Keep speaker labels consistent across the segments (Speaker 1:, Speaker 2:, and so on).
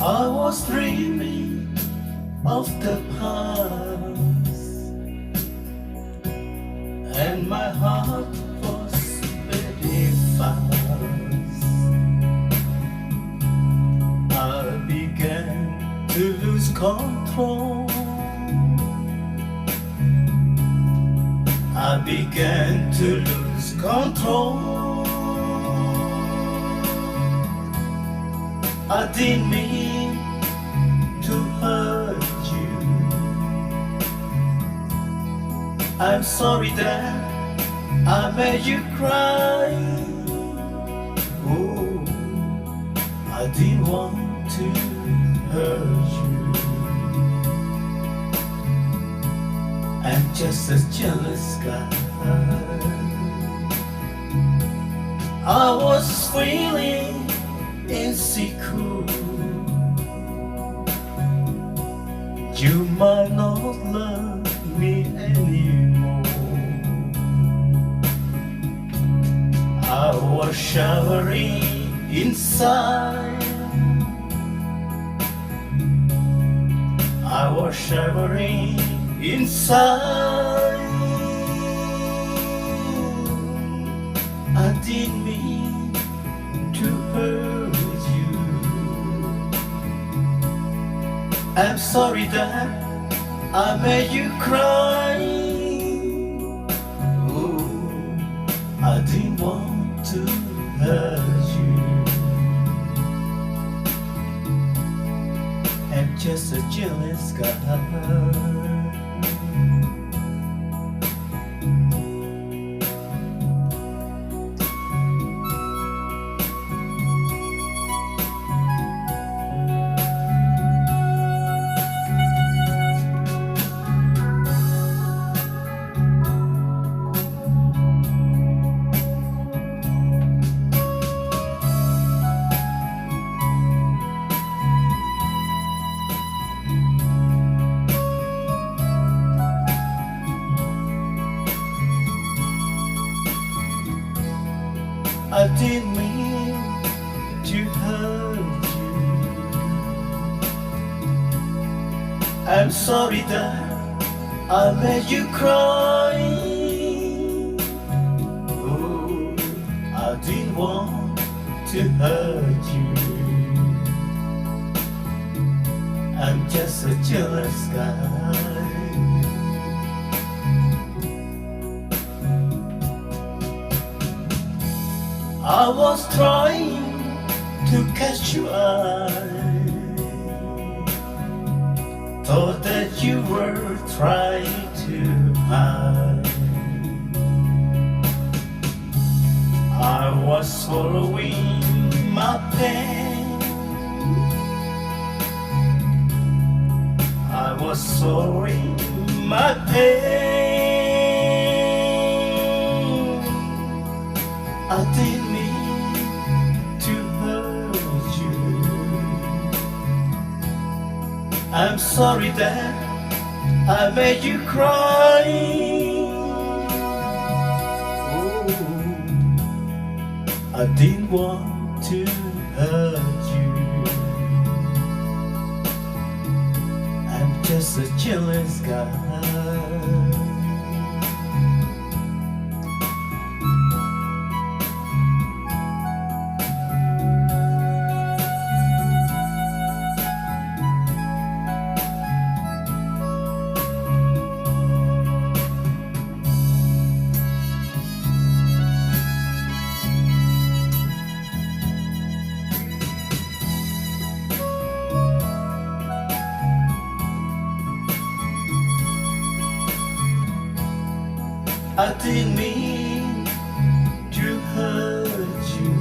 Speaker 1: I was dreaming of the past, and my heart was beating fast. I began to lose control. I began to lose control. I didn't mean to hurt you. I'm sorry that I made you cry. Oh, I didn't want to hurt you. I'm just a jealous guy. I was feeling insecure. You might not love me anymore. I was shivering inside. I was shivering inside. I didn't mean to hurt you. I'm sorry that I made you cry. Oh, I didn't want to hurt you. I'm just a jealous guy. I didn't mean to hurt you. I'm sorry that I made you cry. Oh, I didn't want to hurt you. I'm just a jealous guy. I was trying to catch your eye. Thought that you were trying to hide. I was swallowing my pain. I was swallowing my pain. I didn't mean to hurt you. I'm sorry that I made you cry. Oh, I didn't want to hurt you. I'm just a jealous guy. I didn't mean to hurt you.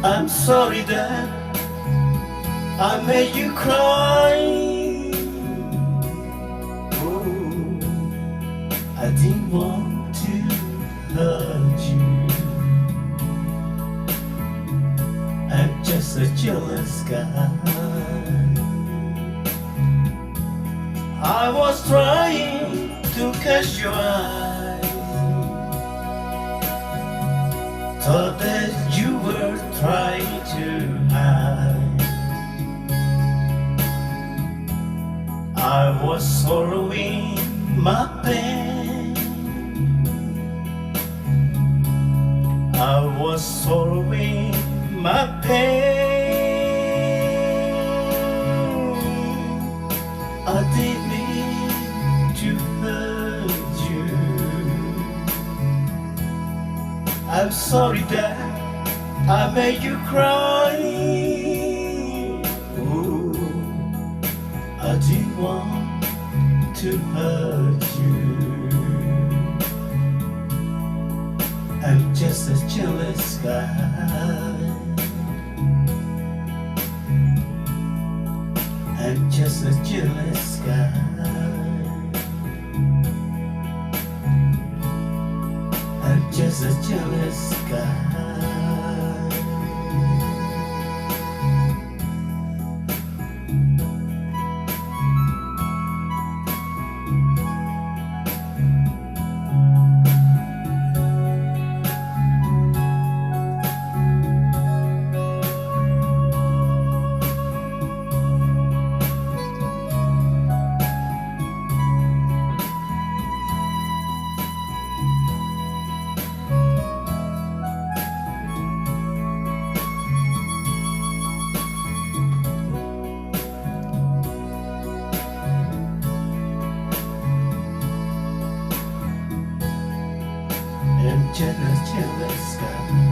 Speaker 1: I'm sorry that I made you cry. Oh, I didn't want to hurt you. I'm just a jealous guy. I was trying to catch your eye. Thought that you were trying to swallowing my pain. I was swallowing my pain. I didn't mean to hurt you. I'm sorry that I made you cry. Ooh, I didn't want to hurt you. I'm just a jealous guy. I'm just a jealous guy. I'm just a jealous guy. I'm just a jealous guy.